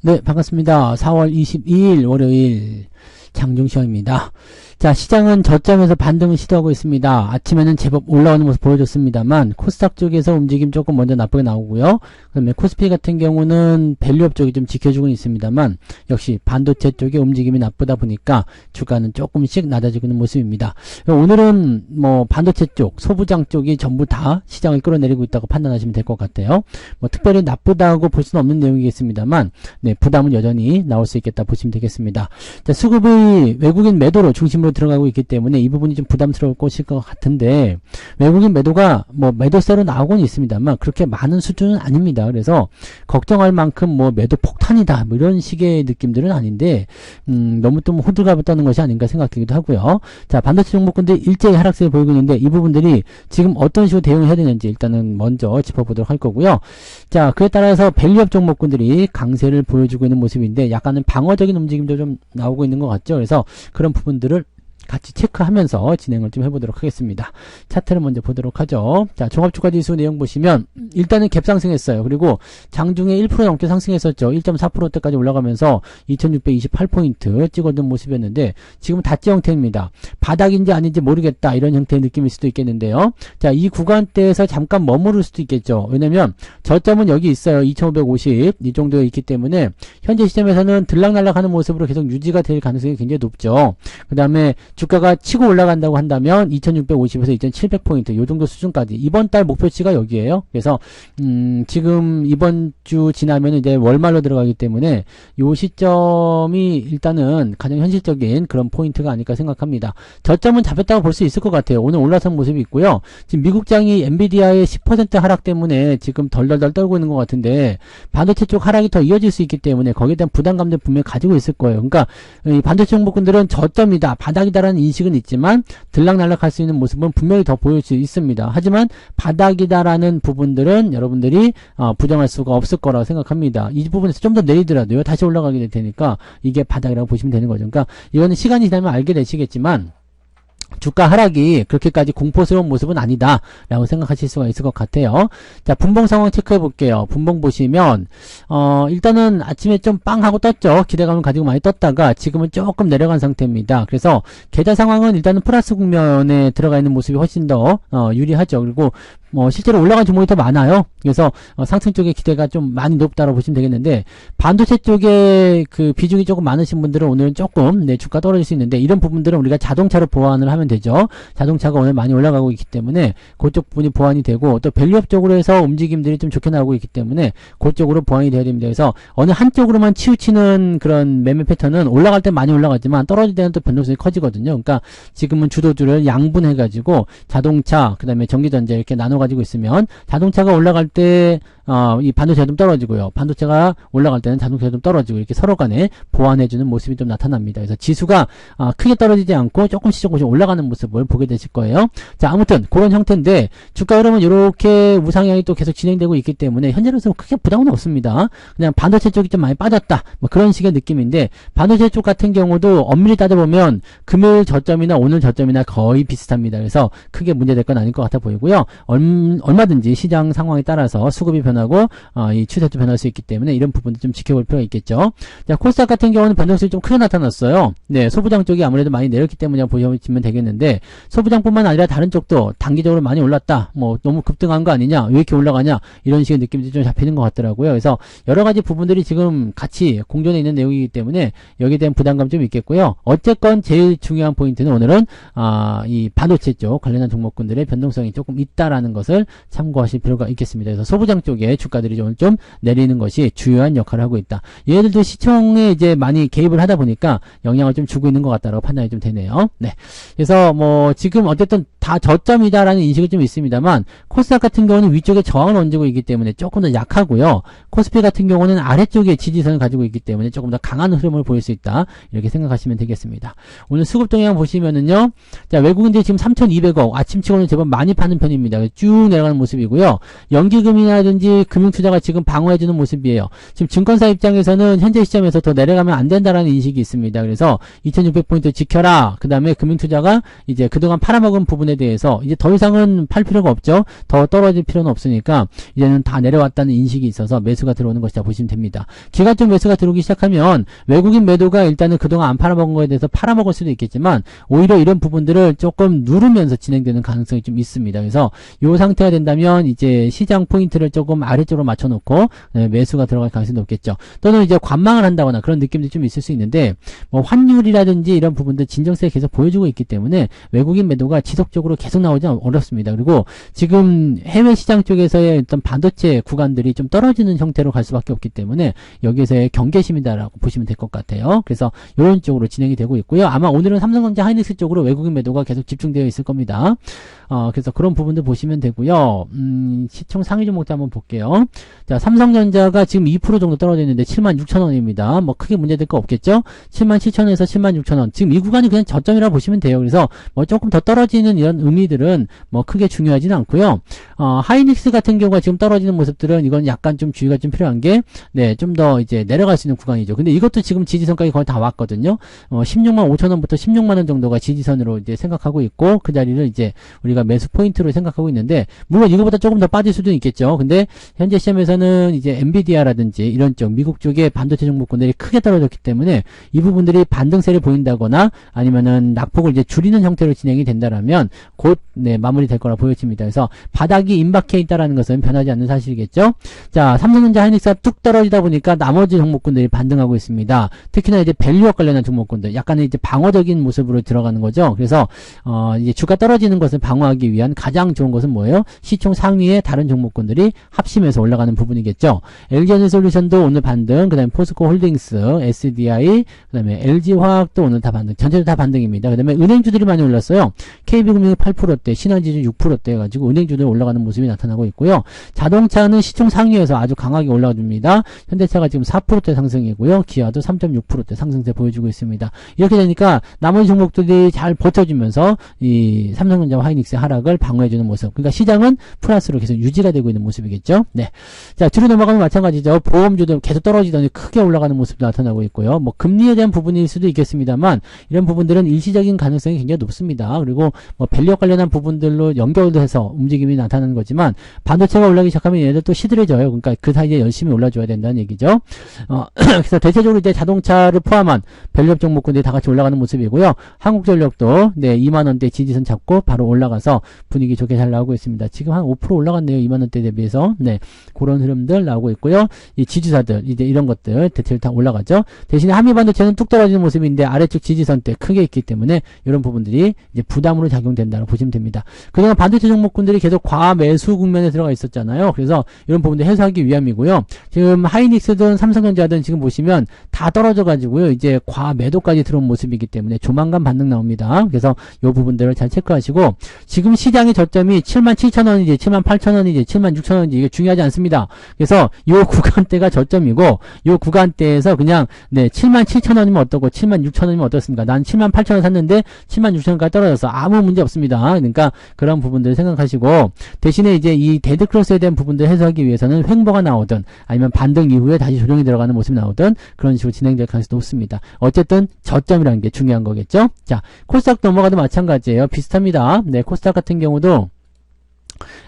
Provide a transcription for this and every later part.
네, 반갑습니다. 4월 22일 월요일 장중시황입니다. 자, 시장은 저점에서 반등을 시도하고 있습니다. 아침에는 제법 올라오는 모습 보여줬습니다만 코스닥 쪽에서 움직임 조금 먼저 나쁘게 나오고요. 그다음에 코스피 같은 경우는 밸류업 쪽이 좀 지켜주고 있습니다만 역시 반도체 쪽의 움직임이 나쁘다 보니까 주가는 조금씩 낮아지고 있는 모습입니다. 오늘은 뭐 반도체 쪽, 소부장 쪽이 전부 다 시장을 끌어내리고 있다고 판단하시면 될 것 같아요. 뭐 특별히 나쁘다고 볼 수는 없는 내용이겠습니다만 네, 부담은 여전히 나올 수 있겠다 보시면 되겠습니다. 자, 수급이 외국인 매도로 중심으로 들어가고 있기 때문에 이 부분이 좀 부담스러울 것일 것 같은데 외국인 매도가 뭐 매도세로 나오고는 있습니다만 그렇게 많은 수준은 아닙니다. 그래서 걱정할 만큼 뭐 매도 폭탄이다 뭐 이런 식의 느낌들은 아닌데 너무 좀 호들갑을 떠는 것이 아닌가 생각되기도 하고요. 자, 반도체 종목군들 일제히 하락세를 보이고 있는데 이 부분들이 지금 어떤 식으로 대응을 해야 되는지 일단은 먼저 짚어보도록 할 거고요. 자, 그에 따라서 밸류업 종목군들이 강세를 보여주고 있는 모습인데 약간은 방어적인 움직임도 좀 나오고 있는 것 같죠. 그래서 그런 부분들을 같이 체크하면서 진행을 좀 해보도록 하겠습니다. 차트를 먼저 보도록 하죠. 자, 종합주가지수 내용 보시면 일단은 갭상승했어요. 그리고 장중에 1% 넘게 상승했었죠. 1.4%대까지 올라가면서 2628포인트 찍어둔 모습이었는데 지금은 다찌 형태입니다. 바닥인지 아닌지 모르겠다 이런 형태의 느낌일 수도 있겠는데요. 자, 이 구간대에서 잠깐 머무를 수도 있겠죠. 왜냐면 저점은 여기 있어요. 2550 이 정도에 있기 때문에 현재 시점에서는 들락날락하는 모습으로 계속 유지가 될 가능성이 굉장히 높죠. 그 다음에 주가가 치고 올라간다고 한다면 2650에서 2700포인트 요 정도 수준까지 이번 달 목표치가 여기에요. 그래서 지금 이번 주 지나면 이제 월말로 들어가기 때문에 요 시점이 일단은 가장 현실적인 그런 포인트가 아닐까 생각합니다. 저점은 잡혔다고 볼 수 있을 것 같아요. 오늘 올라선 모습이 있고요. 지금 미국장이 엔비디아의 10% 하락 때문에 지금 덜덜덜 떨고 있는 것 같은데 반도체 쪽 하락이 더 이어질 수 있기 때문에 거기에 대한 부담감도 분명히 가지고 있을 거예요. 그러니까 이 반도체 종목군들은 저점이다, 바닥이다 라는 인식은 있지만 들락날락할 수 있는 모습은 분명히 더 보일 수 있습니다. 하지만 바닥이다라는 부분들은 여러분들이 부정할 수가 없을 거라고 생각합니다. 이 부분에서 좀 더 내리더라도요 다시 올라가게 될 테니까 이게 바닥이라고 보시면 되는 거죠. 그러니까 이거는 시간이 지나면 알게 되시겠지만 주가 하락이 그렇게까지 공포스러운 모습은 아니다 라고 생각하실 수가 있을 것 같아요. 자, 분봉 상황 체크해 볼게요. 분봉 보시면 일단은 아침에 좀 빵 하고 떴죠. 기대감을 가지고 많이 떴다가 지금은 조금 내려간 상태입니다. 그래서 계좌 상황은 일단은 플러스 국면에 들어가 있는 모습이 훨씬 더 유리하죠. 그리고 실제로 올라간 종목이 더 많아요. 그래서 상승 쪽의 기대가 좀 많이 높다고 보시면 되겠는데 반도체 쪽에 그 비중이 조금 많으신 분들은 오늘은 조금 주가 떨어질 수 있는데 이런 부분들은 우리가 자동차로 보완을 하면 되죠. 자동차가 오늘 많이 올라가고 있기 때문에 그쪽 부분이 보완이 되고 또 밸류업 쪽으로 해서 움직임들이 좀 좋게 나오고 있기 때문에 그쪽으로 보완이 돼야 됩니다. 그래서 어느 한쪽으로만 치우치는 그런 매매 패턴은 올라갈 때 많이 올라가지만 떨어질 때는 또 변동성이 커지거든요. 그러니까 지금은 주도주를 양분해가지고 자동차, 그 다음에 전기전자 이렇게 나눠가지고 있으면 자동차가 올라갈 때 이 반도체가 좀 떨어지고요. 반도체가 올라갈 때는 자동차가 좀 떨어지고 이렇게 서로 간에 보완해주는 모습이 좀 나타납니다. 그래서 지수가 크게 떨어지지 않고 조금씩 올라가는 모습을 보게 되실 거예요. 자, 아무튼 그런 형태인데 주가 흐름은 이렇게 우상향이 또 계속 진행되고 있기 때문에 현재로서 크게 부담은 없습니다. 그냥 반도체 쪽이 좀 많이 빠졌다 뭐 그런 식의 느낌인데 반도체 쪽 같은 경우도 엄밀히 따져보면 금요일 저점이나 오늘 저점이나 거의 비슷합니다. 그래서 크게 문제될 건 아닐 것 같아 보이고요. 얼마든지 시장 상황에 따라서 수급이 변하고 이 추세도 변할 수 있기 때문에 이런 부분도 좀 지켜볼 필요가 있겠죠. 자, 코스닥 같은 경우는 변동성이 좀 크게 나타났어요. 네, 소부장 쪽이 아무래도 많이 내렸기 때문에 보시면 되겠는데 소부장뿐만 아니라 다른 쪽도 단기적으로 많이 올랐다. 뭐 너무 급등한 거 아니냐? 왜 이렇게 올라가냐? 이런 식의 느낌이 좀 잡히는 것 같더라고요. 그래서 여러 가지 부분들이 지금 같이 공존해 있는 내용이기 때문에 여기에 대한 부담감 좀 있겠고요. 어쨌건 제일 중요한 포인트는 오늘은 이 반도체 쪽 관련한 종목군들의 변동성이 조금 있다라는 것을 참고하실 필요가 있겠습니다. 그래서 소부장 쪽에 주가들이 좀 내리는 것이 주요한 역할을 하고 있다. 얘들도 시청에 이제 많이 개입을 하다 보니까 영향을 좀 주고 있는 것 같다라고 판단이 좀 되네요. 네. 그래서 뭐 지금 어쨌든 다 저점이다라는 인식이 좀 있습니다만 코스닥 같은 경우는 위쪽에 저항을 얹고 있기 때문에 조금 더 약하고요. 코스피 같은 경우는 아래쪽에 지지선을 가지고 있기 때문에 조금 더 강한 흐름을 보일 수 있다. 이렇게 생각하시면 되겠습니다. 오늘 수급 동향 보시면은요. 자, 외국인들이 지금 3,200억 아침치고는 제법 많이 파는 편입니다. 쭉 내려가는 모습이고요. 연기금이라든지 금융투자가 지금 방어해주는 모습이에요. 지금 증권사 입장에서는 현재 시점에서 더 내려가면 안 된다라는 인식이 있습니다. 그래서 2600포인트 지켜라. 그 다음에 금융투자가 이제 그동안 팔아먹은 부분에 대해서 이제 더 이상은 팔 필요가 없죠. 더 떨어질 필요는 없으니까 이제는 다 내려왔다는 인식이 있어서 매수가 들어오는 것이다 보시면 됩니다. 기관적 매수가 들어오기 시작하면 외국인 매도가 일단은 그동안 안 팔아먹은 거에 대해서 팔아먹을 수도 있겠지만 오히려 이런 부분들을 조금 누르면서 진행되는 가능성이 좀 있습니다. 그래서 이 상태가 된다면 이제 시장 포인트를 조금 아래쪽으로 맞춰놓고 매수가 들어갈 가능성이 높겠죠. 또는 이제 관망을 한다거나 그런 느낌도 좀 있을 수 있는데 뭐 환율이라든지 이런 부분들 진정세를 계속 보여주고 있기 때문에 외국인 매도가 지속적으로 계속 나오지 어렵습니다. 그리고 지금 해외 시장 쪽에서의 어떤 반도체 구간들이 좀 떨어지는 형태로 갈 수밖에 없기 때문에 여기에서의 경계심이다라고 보시면 될 것 같아요. 그래서 이런 쪽으로 진행이 되고 있고요. 아마 오늘은 삼성전자 하이닉스 쪽으로 외국인 매도가 계속 집중되어 있을 겁니다. 그래서 그런 부분들 보시면 되고요. 시총 상위 종목도 한번 볼게요. 자, 삼성전자가 지금 2% 정도 떨어져 있는데 76,000원입니다. 뭐 크게 문제될 거 없겠죠? 77,000원에서 76,000원. 지금 이 구간이 그냥 저점이라고 보시면 돼요. 그래서 뭐 조금 더 떨어지는 이런 의미들은 뭐 크게 중요하지는 않고요. 하이닉스 같은 경우가 지금 떨어지는 모습들은 이건 약간 좀 주의가 좀 필요한 게, 네, 좀 더 이제 내려갈 수 있는 구간이죠. 근데 이것도 지금 지지선까지 거의 다 왔거든요. 16만 5천원부터 16만원 정도가 지지선으로 이제 생각하고 있고, 그 자리를 이제 우리가 매수 포인트로 생각하고 있는데, 물론 이거보다 조금 더 빠질 수도 있겠죠. 근데 현재 시점에서는 이제 엔비디아라든지 이런 쪽, 미국 쪽의 반도체 종목군들이 크게 떨어졌기 때문에 이 부분들이 반등세를 보인다거나 아니면은 낙폭을 이제 줄이는 형태로 진행이 된다라면 곧, 네, 마무리될 거라 보여집니다. 그래서 바닥이 임박해 있다라는 것은 변하지 않는 사실이겠죠. 자, 삼성전자 하이닉스가 뚝 떨어지다 보니까 나머지 종목군들이 반등하고 있습니다. 특히나 이제 밸류와 관련한 종목군들, 약간의 이제 방어적인 모습으로 들어가는 거죠. 그래서 이제 주가 떨어지는 것을 방어하기 위한 가장 좋은 것은 뭐예요? 시총 상위의 다른 종목군들이 합심해서 올라가는 부분이겠죠. LG에너지솔루션도 오늘 반등, 그 다음에 포스코홀딩스, SDI, 그 다음에 LG화학도 오늘 다 반등, 전체도 다 반등입니다. 그 다음에 은행주들이 많이 올랐어요. KB금융이 8%대, 신한지주 6%대 해가지고 은행주들 올라가는 모습이 나타나고 있고요. 자동차는 시총 상위에서 아주 강하게 올라줍니다. 현대차가 지금 4%대 상승이고요. 기아도 3.6%대 상승세 보여주고 있습니다. 이렇게 되니까 나머지 종목들이 잘 버텨주면서 이 삼성전자와 하이닉스의 하락을 방어해주는 모습. 그러니까 시장은 플러스로 계속 유지가 되고 있는 모습이겠죠. 네. 자, 뒤로 넘어가면 마찬가지죠. 보험주도 계속 떨어지더니 크게 올라가는 모습도 나타나고 있고요. 뭐 금리에 대한 부분일 수도 있겠습니다만 이런 부분들은 일시적인 가능성이 굉장히 높습니다. 그리고 뭐 밸류 관련한 부분들로 연결돼서 움직임이 나타나는 거지만 반도체가 올라가기 시작하면 얘네들 또 시들해져요. 그러니까 그 사이에 열심히 올라줘야 된다는 얘기죠. 그래서 대체적으로 이제 자동차를 포함한 밸류업 종목군들이 다 같이 올라가는 모습이고요. 한국전력도 네, 2만원대 지지선 잡고 바로 올라가서 분위기 좋게 잘 나오고 있습니다. 지금 한 5% 올라갔네요. 2만원대 대비해서. 네, 그런 흐름들 나오고 있고요. 이 지주사들, 이제 이런 것들 대체로 다 올라가죠. 대신에 한미반도체는 뚝 떨어지는 모습인데 아래쪽 지지선 때 크게 있기 때문에 이런 부분들이 이제 부담으로 작용된다고 보시면 됩니다. 그동안 반도체 종목군들이 계속 과매수 국면에 들어가 있었잖아요. 그래서 이런 부분들 해소하기 위함이고요. 지금 하이닉스든 삼성전자든 지금 보시면 다 떨어져 가지고요. 이제 과매도까지 들어온 모습이기 때문에 조만간 반등 나옵니다. 그래서 이 부분들을 잘 체크하시고 지금 시장의 저점이 77,000원이지 78,000원이지 76,000원이지 이게 중요하지 않습니다. 그래서 이 구간대가 저점이고 이 구간대에서 그냥 네 77,000원이면 어떻고 76,000원이면 어떻습니까? 난 78,000원 샀는데 76,000원까지 떨어져서 아무 문제 없습니다. 그러니까 그런 부분들을 생각하시고 대신에 이제 이 데드크로스에 대한 부분들을 해소하기 위해서는 횡보가 나오든 아니면 반등 이후에 다시 조정이 들어가는 모습이 나오든 그런 식으로 진행될 가능성이 높습니다. 어쨌든 저점이라는 게 중요한 거겠죠. 자, 코스닥 넘어가도 마찬가지예요. 비슷합니다. 네, 코스닥 같은 경우도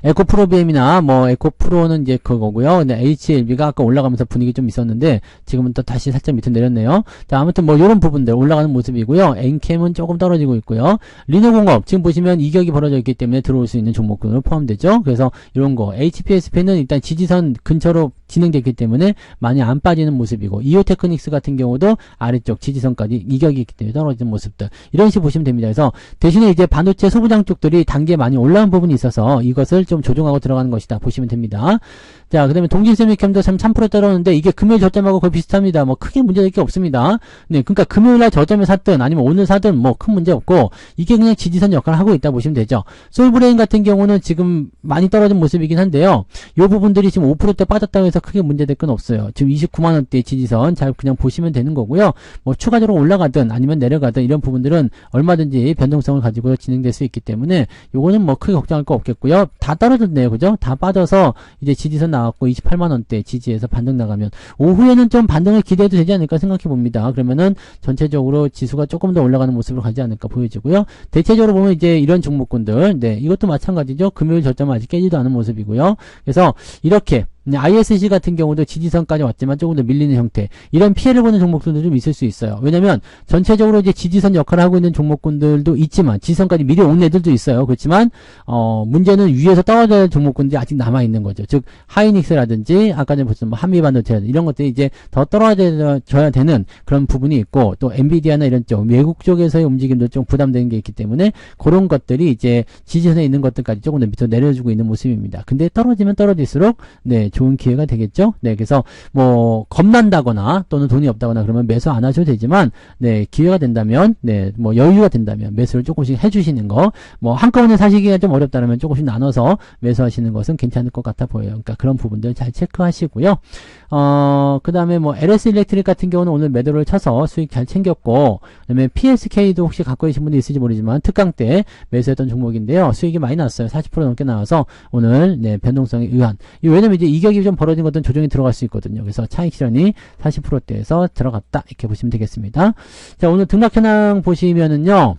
에코프로비엠이나 뭐 에코프로는 이제 그거고요. 근데 HLB가 아까 올라가면서 분위기 좀 있었는데 지금은 또 다시 살짝 밑으로 내렸네요. 자, 아무튼 뭐 이런 부분들 올라가는 모습이고요. 엔캠은 조금 떨어지고 있고요. 리노공업 지금 보시면 이격이 벌어져 있기 때문에 들어올 수 있는 종목군으로 포함되죠. 그래서 이런 거 HPSP는 일단 지지선 근처로 진행됐기 때문에 많이 안 빠지는 모습이고 이오테크닉스 같은 경우도 아래쪽 지지선까지 이격이 있기 때문에 떨어지는 모습들 이런 식으로 보시면 됩니다. 그래서 대신에 이제 반도체 소부장 쪽들이 단계 많이 올라온 부분이 있어서 이것을 좀 조정하고 들어가는 것이다 보시면 됩니다. 자, 그 다음에 동진세미캠도 3% 떨어졌는데 이게 금요일 저점하고 거의 비슷합니다. 뭐 크게 문제될 게 없습니다. 네, 그러니까 금요일날 저점에 샀든 아니면 오늘 사든 뭐 큰 문제 없고 이게 그냥 지지선 역할을 하고 있다 보시면 되죠. 솔브레인 같은 경우는 지금 많이 떨어진 모습이긴 한데요. 이 부분들이 지금 5%대 빠졌다고 해서 크게 문제될 건 없어요. 지금 29만원대 지지선 잘 그냥 보시면 되는 거고요. 뭐 추가적으로 올라가든 아니면 내려가든 이런 부분들은 얼마든지 변동성을 가지고 진행될 수 있기 때문에 요거는 뭐 크게 걱정할 거 없겠고요. 다 떨어졌네요. 그죠? 다 빠져서 이제 지지선 나왔고 28만원대 지지에서 반등 나가면 오후에는 좀 반등을 기대해도 되지 않을까 생각해 봅니다. 그러면은 전체적으로 지수가 조금 더 올라가는 모습으로 가지 않을까 보여지고요. 대체적으로 보면 이제 이런 종목군들, 네, 이것도 마찬가지죠. 금요일 저점은 아직 깨지도 않은 모습이고요. 그래서 이렇게 ISC 같은 경우도 지지선까지 왔지만 조금 더 밀리는 형태, 이런 피해를 보는 종목들도 좀 있을 수 있어요. 왜냐면 전체적으로 이제 지지선 역할을 하고 있는 종목군들도 있지만 지지선까지 밀어온 애들도 있어요. 그렇지만 문제는 위에서 떨어져야 할 종목군들이 아직 남아 있는 거죠. 즉 하이닉스라든지 아까 전에 보셨던 뭐 한미반도체 이런 것들이 이제 더 떨어져야 되는 그런 부분이 있고, 또 엔비디아나 이런 쪽 외국 쪽에서의 움직임도 좀 부담되는 게 있기 때문에 그런 것들이 이제 지지선에 있는 것들까지 조금 더 밑으로 내려주고 있는 모습입니다. 근데 떨어지면 떨어질수록 네, 좋은 기회가 되겠죠. 네, 그래서 뭐 겁난다거나 또는 돈이 없다거나 그러면 매수 안 하셔도 되지만, 네, 기회가 된다면, 네, 뭐 여유가 된다면 매수를 조금씩 해주시는 거, 뭐 한꺼번에 사시기가 좀 어렵다면 조금씩 나눠서 매수하시는 것은 괜찮을 것 같아 보여요. 그러니까 그런 부분들 잘 체크하시고요. 그 다음에 뭐 LS 일렉트릭 같은 경우는 오늘 매도를 쳐서 수익 잘 챙겼고, 그 다음에 PSK도 혹시 갖고 계신 분이 있을지 모르지만 특강 때 매수했던 종목인데요. 수익이 많이 났어요. 40% 넘게 나와서 오늘 네, 변동성에 의한, 왜냐면 이제 이격이 좀 벌어진 것들은 조정이 들어갈 수 있거든요. 그래서 차익 실현이 40%대에서 들어갔다, 이렇게 보시면 되겠습니다. 자, 오늘 등락 현황 보시면은요,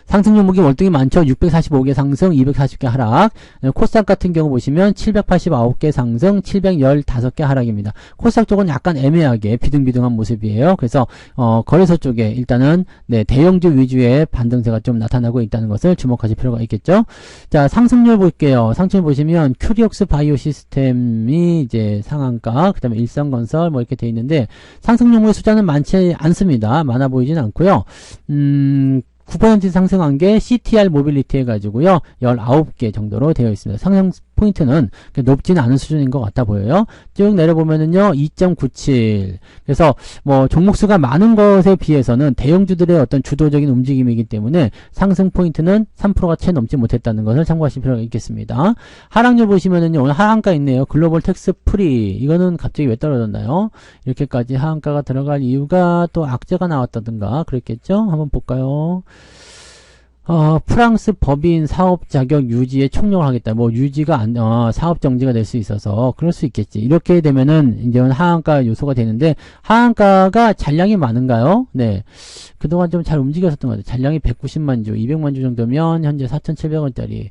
상승 종목이 월등히 많죠. 645개 상승, 240개 하락. 코스닥 같은 경우 보시면 789개 상승, 715개 하락입니다. 코스닥 쪽은 약간 애매하게 비등비등한 모습이에요. 그래서 거래소 쪽에 일단은 네, 대형주 위주의 반등세가 좀 나타나고 있다는 것을 주목하실 필요가 있겠죠. 자, 상승률 볼게요. 상승률 보시면 큐리옥스 바이오 시스템이 이제 상한가, 그다음에 일성건설 뭐 이렇게 돼 있는데 상승 종목의 숫자는 많지 않습니다. 많아 보이진 않고요. 9% 상승한 게 CTR 모빌리티 해가지고요. 19개 정도로 되어 있습니다. 상승 포인트는 높지는 않은 수준인 것 같아 보여요. 쭉 내려보면은요, 2.97. 그래서 뭐 종목수가 많은 것에 비해서는 대형주들의 어떤 주도적인 움직임이기 때문에 상승 포인트는 3%가 채 넘지 못했다는 것을 참고하실 필요가 있겠습니다. 하락률 보시면은요, 오늘 하한가 있네요. 글로벌 텍스 프리. 이거는 갑자기 왜 떨어졌나요? 이렇게까지 하한가가 들어갈 이유가 또 악재가 나왔다든가 그랬겠죠? 한번 볼까요? 프랑스 법인 사업 자격 유지에 총력을 하겠다. 뭐 유지가 사업 정지가 될 수 있어서 그럴 수 있겠지. 이렇게 되면은 이제 하한가 요소가 되는데, 하한가가 잔량이 많은가요? 네. 그동안 좀 잘 움직였었던 것 같아요. 잔량이 190만 주, 200만 주 정도면 현재 4,700원짜리.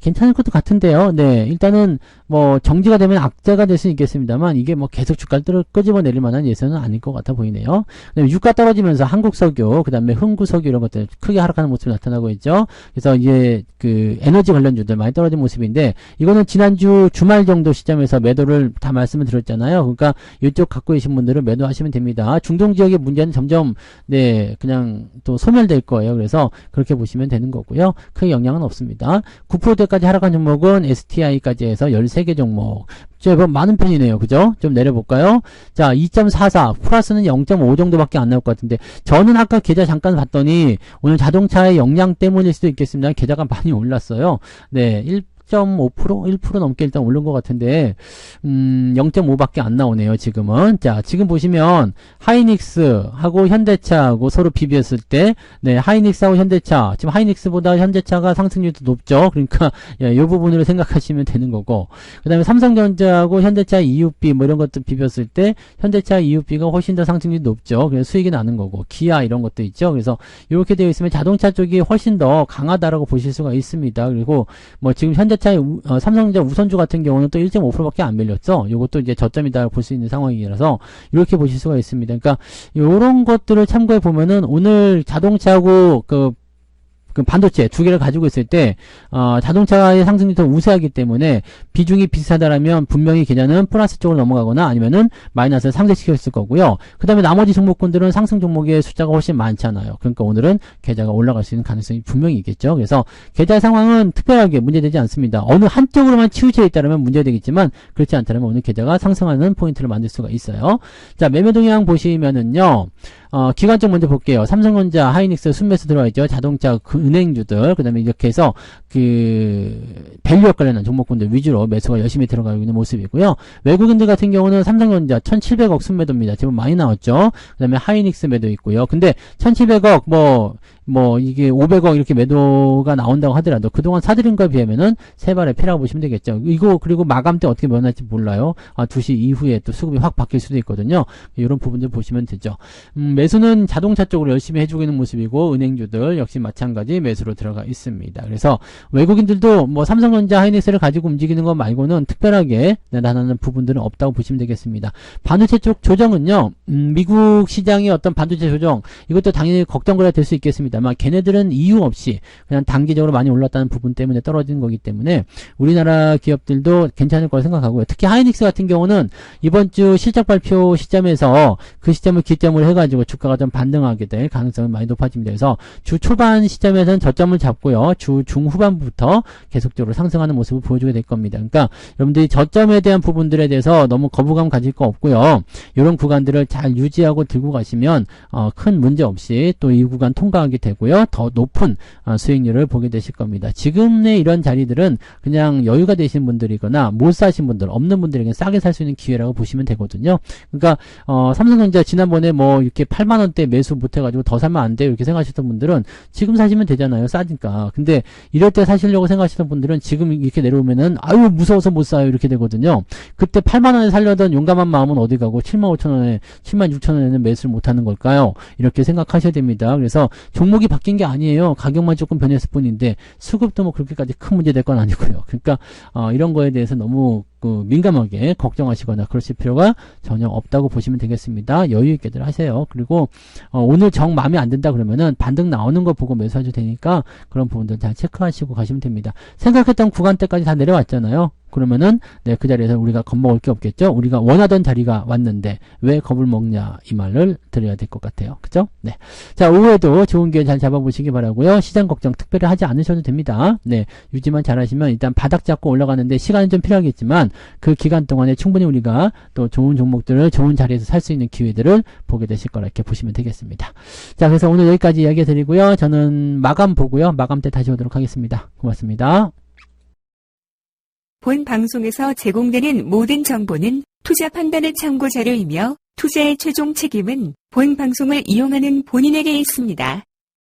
괜찮을 것도 같은데요. 네. 일단은 뭐 정지가 되면 악재가 될 수 있겠습니다만, 이게 뭐 계속 주가를 끄집어 내릴 만한 예서는 아닐 것 같아 보이네요. 그다음에 유가 떨어지면서 한국석유, 그 다음에 흥구석유 이런 것들 크게 하락하는 모습이 나타나고 있죠. 그래서 이제 그 에너지 관련주들 많이 떨어진 모습인데, 이거는 지난주 주말 정도 시점에서 매도를 다 말씀을 드렸잖아요. 그러니까 이쪽 갖고 계신 분들은 매도하시면 됩니다. 중동 지역의 문제는 점점 네, 그냥 또 소멸될 거예요. 그래서 그렇게 보시면 되는 거고요. 크게 영향은 없습니다. 9%대까지 하락한 종목은 STI까지 해서 13개 종목. 제법 많은 편이네요. 그죠? 좀 내려볼까요? 자, 2.44 플러스는 0.5 정도밖에 안 나올 것 같은데, 저는 아까 계좌 잠깐 봤더니 오늘 자동차의 영향 때문일 수도 있겠습니다. 계좌가 많이 올랐어요. 네, 1.5%? 1% 넘게 일단 오른 것 같은데 0.5밖에 안 나오네요. 지금은. 자, 지금 보시면 하이닉스하고 현대차하고 서로 비교했을 때, 네, 하이닉스하고 현대차, 지금 하이닉스보다 현대차가 상승률도 높죠. 그러니까 이 부분으로 생각하시면 되는 거고, 그 다음에 삼성전자하고 현대차 EUB 뭐 이런 것들 비볐을 때 현대차 EUB가 훨씬 더 상승률이 높죠. 그래서 수익이 나는 거고, 기아 이런 것도 있죠. 그래서 이렇게 되어 있으면 자동차 쪽이 훨씬 더 강하다라고 보실 수가 있습니다. 그리고 뭐 지금 현대차의 삼성전자 우선주 같은 경우는 또 1.5%밖에 안 밀렸죠. 이것도 이제 저점이다 볼 수 있는 상황이라서 이렇게 보실 수가 있습니다. 그러니까 이런 것들을 참고해 보면은 오늘 자동차하고 그 반도체 두 개를 가지고 있을 때 자동차의 상승이 더 우세하기 때문에 비중이 비슷하다라면 분명히 계좌는 플러스 쪽으로 넘어가거나 아니면은 마이너스를 상쇄시켰을 거고요. 그 다음에 나머지 종목군들은 상승 종목의 숫자가 훨씬 많잖아요. 그러니까 오늘은 계좌가 올라갈 수 있는 가능성이 분명히 있겠죠. 그래서 계좌 상황은 특별하게 문제되지 않습니다. 어느 한쪽으로만 치우쳐 있다면 문제되겠지만, 그렇지 않다면 오늘 계좌가 상승하는 포인트를 만들 수가 있어요. 자, 매매 동향 보시면은요, 기관적 먼저 볼게요. 삼성전자, 하이닉스, 순매수 들어와 있죠. 자동차, 은행주들, 그 다음에 이렇게 해서 밸류업 관련한 종목군들 위주로 매수가 열심히 들어가고 있는 모습이고요. 외국인들 같은 경우는 삼성전자 1,700억 순매도입니다. 지금 많이 나왔죠. 그 다음에 하이닉스 매도 있고요. 근데 1,700억 뭐 이게 500억 이렇게 매도가 나온다고 하더라도 그동안 사들인 거에 비하면은 세 발의 패라고 보시면 되겠죠. 이거 그리고 마감 때 어떻게 변할지 몰라요. 2시 이후에 또 수급이 확 바뀔 수도 있거든요. 이런 부분들 보시면 되죠. 매수는 자동차 쪽으로 열심히 해주고 있는 모습이고 은행주들 역시 마찬가지 매수로 들어가 있습니다. 그래서 외국인들도 뭐 삼성전자, 하이닉스를 가지고 움직이는 것 말고는 특별하게 나타나는 부분들은 없다고 보시면 되겠습니다. 반도체 쪽 조정은요, 미국 시장의 어떤 반도체 조정, 이것도 당연히 걱정거리가 될 수 있겠습니다만, 걔네들은 이유 없이 그냥 단기적으로 많이 올랐다는 부분 때문에 떨어지는 거기 때문에 우리나라 기업들도 괜찮을 거라 생각하고요. 특히 하이닉스 같은 경우는 이번 주 실적 발표 시점에서 그 시점을 기점으로 해가지고 주가가 좀 반등하게 될 가능성이 많이 높아집니다. 그래서 주 초반 시점에서는 저점을 잡고요. 주 중후반부터 계속적으로 상승하는 모습을 보여주게 될 겁니다. 그러니까 여러분들이 저점에 대한 부분들에 대해서 너무 거부감 가질 거 없고요. 이런 구간들을 잘 유지하고 들고 가시면 큰 문제 없이 또 이 구간 통과하게 되고요. 더 높은 수익률을 보게 되실 겁니다. 지금의 이런 자리들은 그냥 여유가 되신 분들이거나 못 사신 분들, 없는 분들에게 싸게 살 수 있는 기회라고 보시면 되거든요. 그러니까 삼성전자 지난번에 뭐 이렇게 8만 원대 매수 못 해가지고 더 사면 안 돼요 이렇게 생각하셨던 분들은 지금 사시면 되잖아요. 싸니까. 근데 이럴 때 사시려고 생각하시던 분들은 지금 이렇게 내려오면은 아유 무서워서 못 사요 이렇게 되거든요. 그때 8만 원에 살려던 용감한 마음은 어디 가고 7만 5천 원에 7만 6천 원에는 매수를 못 하는 걸까요? 이렇게 생각하셔야 됩니다. 그래서 종목이 바뀐 게 아니에요. 가격만 조금 변했을 뿐인데 수급도 뭐 그렇게까지 큰 문제 될 건 아니고요. 그러니까 이런 거에 대해서 너무 민감하게 걱정하시거나 그러실 필요가 전혀 없다고 보시면 되겠습니다. 여유 있게들 하세요. 그리고 오늘 정 마음에 안 든다 그러면은 반등 나오는 거 보고 매수하셔도 되니까 그런 부분들 잘 체크하시고 가시면 됩니다. 생각했던 구간대까지 다 내려왔잖아요. 그러면은 그 자리에서 우리가 겁먹을 게 없겠죠. 우리가 원하던 자리가 왔는데 왜 겁을 먹냐 이 말을 드려야 될 것 같아요. 그죠? 네. 자, 오후에도 좋은 기회 잘 잡아보시기 바라고요. 시장 걱정 특별히 하지 않으셔도 됩니다. 네. 유지만 잘하시면 일단 바닥 잡고 올라가는데 시간은 좀 필요하겠지만 그 기간 동안에 충분히 우리가 또 좋은 종목들을 좋은 자리에서 살 수 있는 기회들을 보게 되실 거라 이렇게 보시면 되겠습니다. 자, 그래서 오늘 여기까지 이야기 드리고요. 저는 마감 보고요. 마감 때 다시 오도록 하겠습니다. 고맙습니다. 본 방송에서 제공되는 모든 정보는 투자 판단의 참고 자료이며 투자의 최종 책임은 본 방송을 이용하는 본인에게 있습니다.